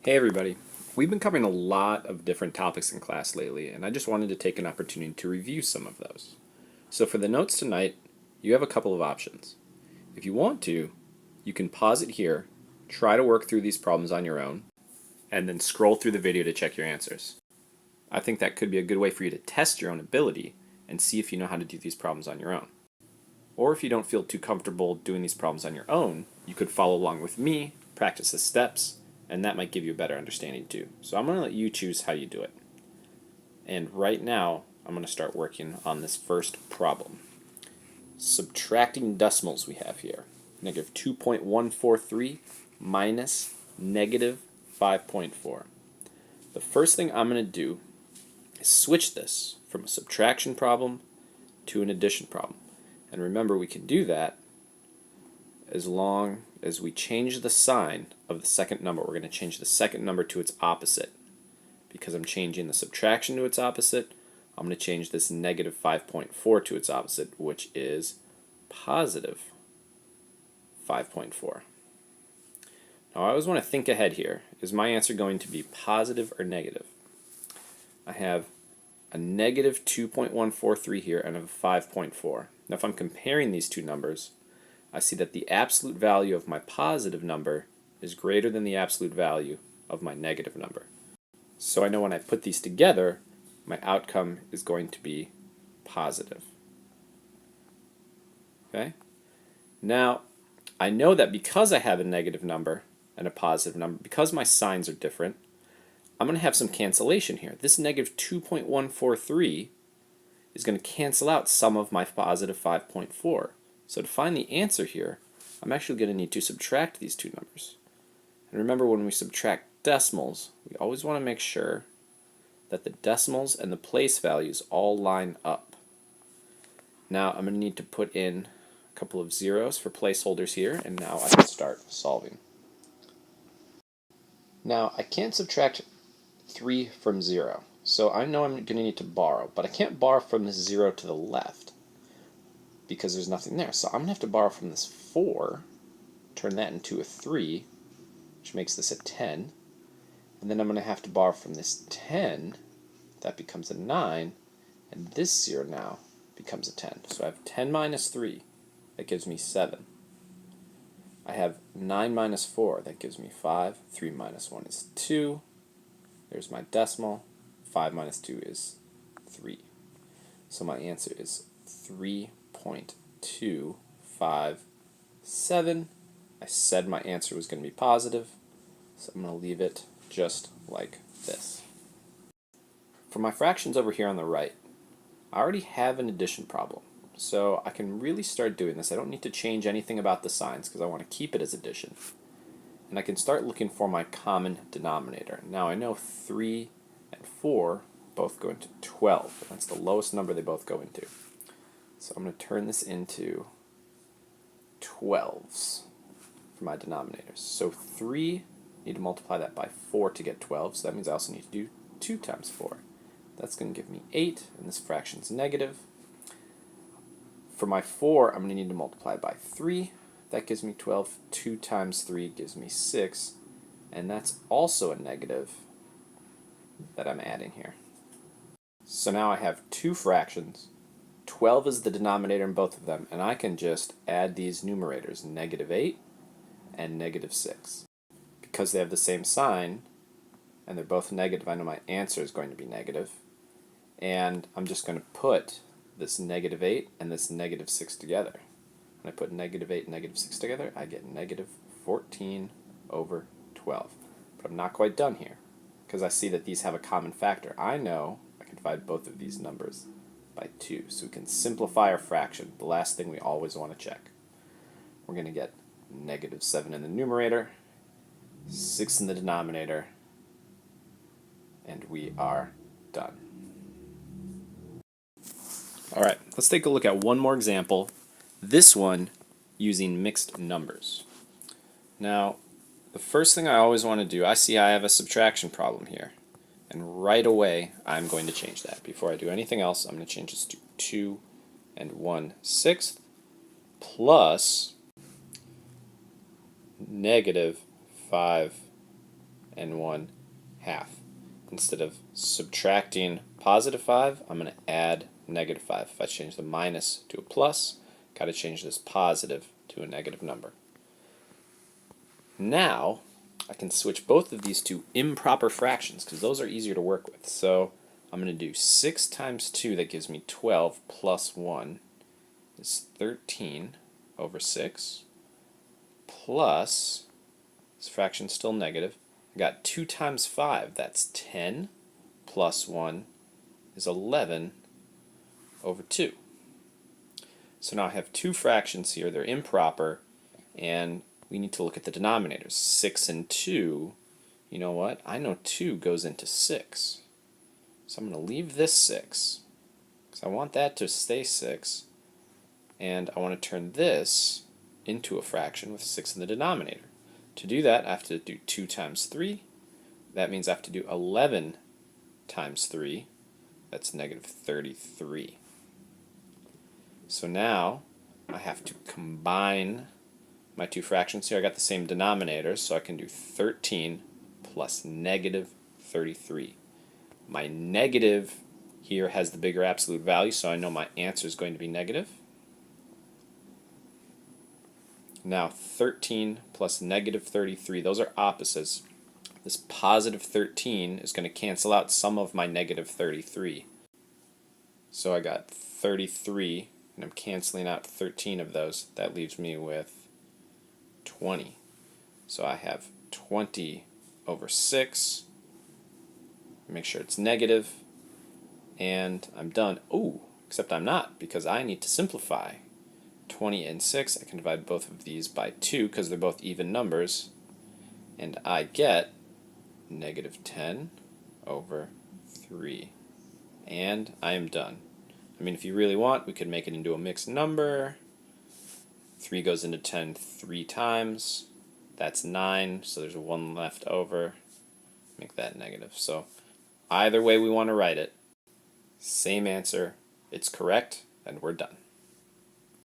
Hey everybody. We've been covering a lot of different topics in class lately, and I just wanted to take an opportunity to review some of those. So for the notes tonight, you have a couple of options. If you want to, you can pause it here, try to work through these problems on your own, and then scroll through the video to check your answers. I think that could be a good way for you to test your own ability and see if you know how to do these problems on your own. Or if you don't feel too comfortable doing these problems on your own, you could follow along with me, practice the steps, and that might give you a better understanding too. So I'm going to let you choose how you do it. And right now, I'm going to start working on this first problem. Subtracting decimals we have here. Negative 2.143 minus negative 5.4. The first thing I'm going to do is switch this from a subtraction problem to an addition problem. And remember, we can do that as long as we change the sign of the second number. We're going to change the second number to its opposite. Because I'm changing the subtraction to its opposite, I'm going to change this negative 5.4 to its opposite, which is positive 5.4. Now I always want to think ahead here. Is my answer going to be positive or negative? I have a negative 2.143 here and a 5.4. Now if I'm comparing these two numbers, I see that the absolute value of my positive number is greater than the absolute value of my negative number. So I know when I put these together, my outcome is going to be positive. Okay? Now, I know that because I have a negative number and a positive number, because my signs are different, I'm going to have some cancellation here. This negative 2.143 is going to cancel out some of my positive 5.4. So to find the answer here, I'm actually going to need to subtract these two numbers. And remember, when we subtract decimals, we always want to make sure that the decimals and the place values all line up. Now I'm going to need to put in a couple of zeros for placeholders here, and now I can start solving. Now I can't subtract 3 from 0, so I know I'm going to need to borrow, but I can't borrow from this 0 to the left because there's nothing there. So I'm going to have to borrow from this 4, turn that into a 3, which makes this a 10, and then I'm going to have to borrow from this 10, that becomes a 9, and this 0 now becomes a 10. So I have 10 minus 3, that gives me 7. I have 9 minus 4, that gives me 5. 3 minus 1 is 2. There's my decimal. 5 minus 2 is 3. So my answer is 3.257. I said my answer was going to be positive, so I'm going to leave it just like this. For my fractions over here on the right, I already have an addition problem, so I can really start doing this. I don't need to change anything about the signs because I want to keep it as addition. And I can start looking for my common denominator. Now I know 3 and 4 both go into 12. That's the lowest number they both go into. So I'm going to turn this into 12s for my denominators. So 3, need to multiply that by 4 to get 12, so that means I also need to do 2 times 4. That's going to give me 8, and this fraction's negative. For my 4, I'm going to need to multiply by 3. That gives me 12. 2 times 3 gives me 6, and that's also a negative that I'm adding here. So now I have two fractions. 12 is the denominator in both of them, and I can just add these numerators, negative 8 and negative 6. Because they have the same sign, and they're both negative, I know my answer is going to be negative. And I'm just going to put this negative 8 and this negative 6 together. When I put negative 8 and negative 6 together, I get negative 14 over 12. But I'm not quite done here, because I see that these have a common factor. I know I can divide both of these numbers by 2. So we can simplify our fraction, the last thing we always want to check. We're going to get negative 7 in the numerator, 6 in the denominator, and we are done. Alright, let's take a look at one more example, this one using mixed numbers. Now, the first thing I always want to do, I see I have a subtraction problem here, and right away I'm going to change that. Before I do anything else, I'm going to change this to 2 and 1/6 plus negative 5 and 1/2. Instead of subtracting positive 5, I'm going to add negative 5. If I change the minus to a plus, got to change this positive to a negative number. Now, I can switch both of these to improper fractions because those are easier to work with. So I'm going to do 6 times 2, that gives me 12, plus 1 is 13 over 6, plus, this fraction's still negative, I got 2 times 5, that's 10, plus 1 is 11 over 2. So now I have two fractions here, they're improper, and we need to look at the denominators. 6 and 2, you know what? I know 2 goes into 6. So I'm going to leave this 6, because I want that to stay 6, and I want to turn this into a fraction with 6 in the denominator. To do that, I have to do 2 times 3. That means I have to do 11 times 3. That's negative 33. So now I have to combine my two fractions here. I got the same denominators, so I can do 13 plus negative 33. My negative here has the bigger absolute value, so I know my answer is going to be negative. Now 13 plus negative 33, those are opposites. This positive 13 is going to cancel out some of my negative 33. So I got 33, and I'm canceling out 13 of those. That leaves me with 20. So I have 20 over 6. Make sure it's negative, and I'm done. Oh, except I'm not, because I need to simplify. 20 and 6, I can divide both of these by 2 because they're both even numbers, and I get negative 10 over 3. And I am done. I mean, if you really want, we could make it into a mixed number. 3 goes into 10 3 times. That's 9, so there's 1 left over. Make that negative. So either way we want to write it, same answer, it's correct, and we're done.